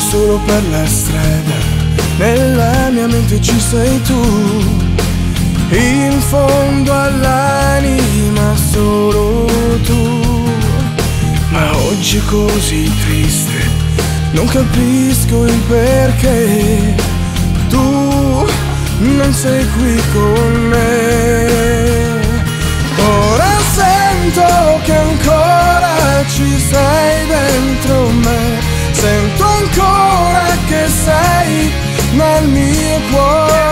solo per la strada, nella mia mente ci sei tu, in fondo all'anima solo tu. Ma oggi è così triste, non capisco il perché tu non sei qui con me. Ora sento che ancora ci sei dentro me, sento ancora che sei nel mio cuore.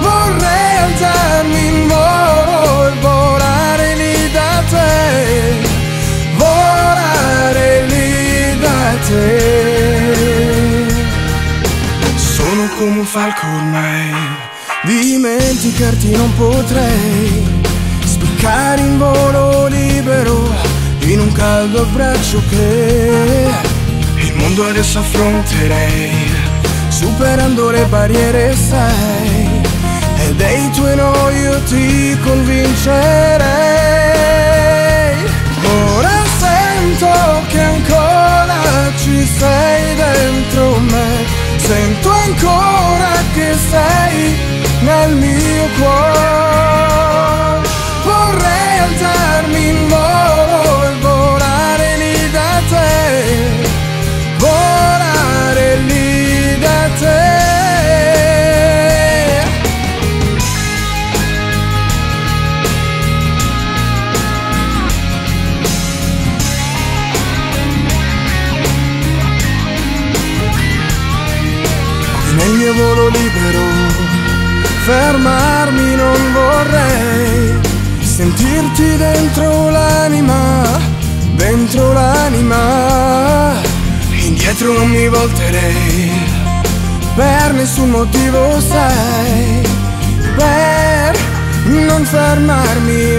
Vorrei alzarmi in volo e volare lì da te, volare lì da te. Sono come un falco ormai, dimenticarti non potrei, spiccare in volo libero in un caldo abbraccio che il mondo adesso affronterei, superando le barriere sai, e dei tuoi no io ti convincerei. Ora sento che ancora ci sei dentro me, sento ancora che sei nel mio cuore. Vorrei alzarmi in volo e volare lì da te, volare lì da te. Nel mio volo libero fermarmi non vorrei, sentirti dentro l'anima, dentro l'anima. Indietro non mi volterei, per nessun motivo sai, per non fermarmi